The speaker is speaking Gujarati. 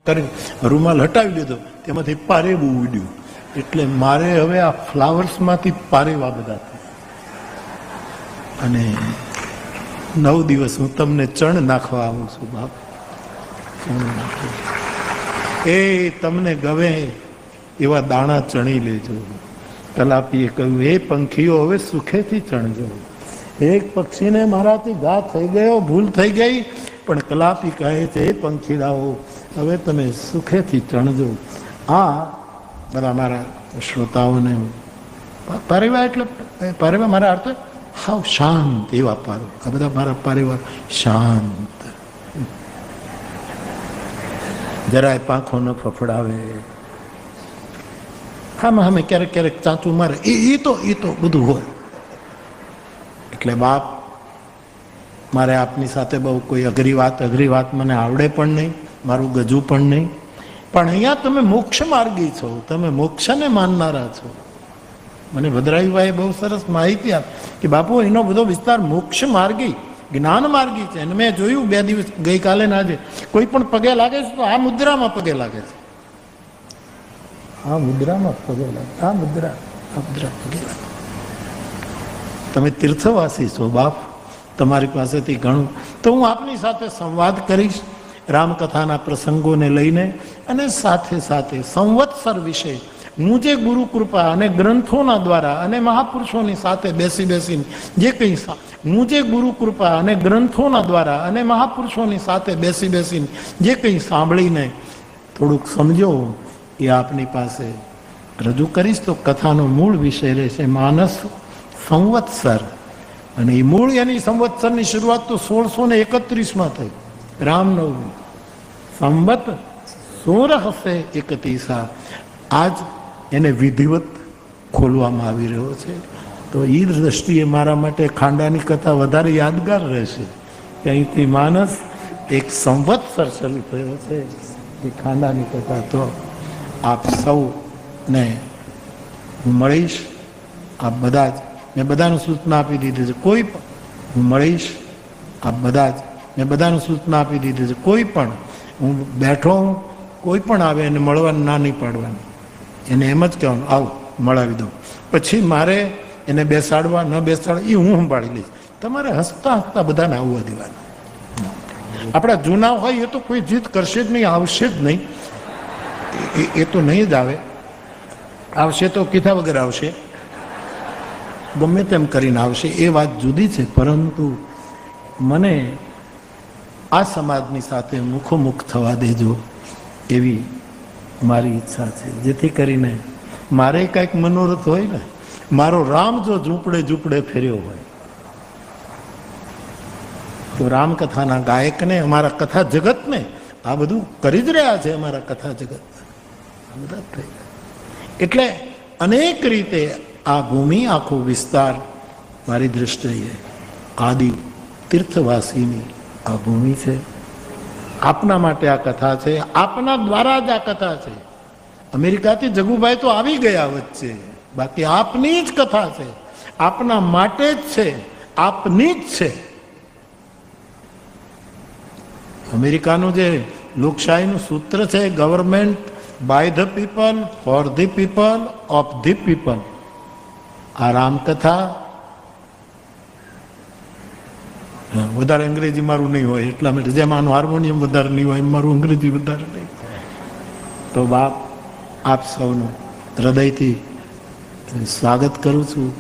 કરી રૂમાલ હટાવી લીધો, તેમાંથી પારેવું ઉડ્યું. એટલે મારે હવે આ ફ્લાવર્સમાંથી પારેવા બધા અને 9 દિવસ હું તમને ચણ નાખવા આવું છું બાપ. એ તમને ગવે એવા દાણા ચણી લેજો. કલાપીએ કહ્યું, એ પંખીઓ હવે સુખેથી ચણજો. એક પક્ષીને મારાથી ઘા થઈ ગયો, ભૂલ થઈ ગઈ, પણ કલાપી કહે છે, એ પંખીડાઓ હવે તમે સુખેથી ચણજો. આ બધા મારા શ્રોતાઓને પારેવા એટલે પારેવા મારા અર્થ હાવ શાંત એવા પારો. આ બધા મારા પારેવા શાંત, જરાય પાંખો ન ફફડાવે, હામાં હામે ક્યારેક ક્યારેક ચાંચું મારે, એ તો બધું હોય. એટલે બાપ, મારે આપની સાથે બહુ કોઈ અઘરી વાત મને આવડે પણ નહીં, મારું ગજું પણ નહીં. પણ અહીંયા તમે મોક્ષ માર્ગી છો, તમે મોક્ષને માનનારા છો. મને ભદ્રાયુભાઈએ બહુ સરસ માહિતી આપી કે બાપુ એનો બધો વિસ્તાર મોક્ષ માર્ગી, જ્ઞાન માર્ગી છે. અને મેં જોયું 2 દિવસ ગઈકાલે ને આજે, કોઈ પણ પગે લાગે છે તો આ મુદ્રામાં પગે લાગે છે, આ મુદ્રામાં પગે લાગે, આ મુદ્રા પગે લાગે. તમે તીર્થવાસી છો બાપ, તમારી પાસેથી ઘણું. તો હું આપની સાથે સંવાદ કરીશ રામકથાના પ્રસંગોને લઈને, અને સાથે સાથે સંવત્સર વિશે હું જે ગુરુ કૃપા અને ગ્રંથોના દ્વારા અને મહાપુરુષોની સાથે બેસીને જે કંઈ હું જે ગુરુ કૃપા અને ગ્રંથોના દ્વારા અને મહાપુરુષોની સાથે બેસીને જે કંઈ સાંભળીને થોડુંક સમજો એ આપની પાસે રજૂ કરીશ. તો કથાનો મૂળ વિષય રહેશે માનસ સંવત્સર. અને એ મૂળ એની સંવત્સરની શરૂઆત તો 1631માં થઈ, રામનવમી સંવત 1631. આજ એને વિધિવત ખોલવામાં આવી રહ્યો છે. તો એ દ્રષ્ટિએ મારા માટે ખાંડાની કથા વધારે યાદગાર રહેશે કે અહીંથી માનસ એક સંવત્સર શરૂ થયો છે એ ખાંડાની કથા. તો આપ સૌને હું મળીશ, આપ બધા જ, મેં બધાને સૂચના આપી દીધી છે, કોઈ પણ હું મળીશ, આપ બધા જ, મેં બધાને સૂચના આપી દીધી છે, કોઈ પણ હું બેઠો હું, કોઈ પણ આવે એને મળવાનું ના નહીં પાડવાનું, એને એમ જ કહેવાનું આવો મળાવી દઉં. પછી મારે એને બેસાડવા ન બેસાડવા એ હું સંભાળી લઈશ. તમારે હસતા હસતા બધાને આવવા દેવાનું. આપણા જૂના હોય એ તો કોઈ જીદ કરશે જ નહીં, આવશે જ નહીં, એ તો નહીં જ આવે. આવશે તો કીધા વગર આવશે, ગમે તેમ કરીને આવશે, એ વાત જુદી છે. પરંતુ મને આ સમાજની સાથે મુખોમુખ થવા દેજો એવી મારી ઈચ્છા છે, જેથી કરીને મારે કંઈક મનોરથ હોય ને. મારો રામ જો ઝૂંપડે ફેર્યો હોય તો રામકથાના ગાયકને, અમારા કથા જગતને આ બધું કરી જ રહ્યા છે. અમારા કથા જગત બધા થઈ ગયા. એટલે અનેક રીતે આ ભૂમિ, આખો વિસ્તાર મારી દૃષ્ટિએ આદિ તીર્થવાસીની આ ભૂમિ છે. આપના માટે આ કથા છે, આપના દ્વારા જ આ કથા છે. અમેરિકાથી જગુભાઈ તો આવી ગયા વચ્ચે, બાકી આપની જ કથા છે, આપના માટે જ છે, આપની જ છે. અમેરિકાનું જે લોકશાહીનું સૂત્ર છે, government by the people, for the people, of the people. આ રામકથા વધારે અંગ્રેજી મારું નહીં હોય એટલા માટે, જેમ આનું હાર્મોનિયમ વધારે નહીં હોય એમ મારું અંગ્રેજી વધારે નહીં. તો બાપ, આપ સૌનું હૃદયથી સ્વાગત કરું છું.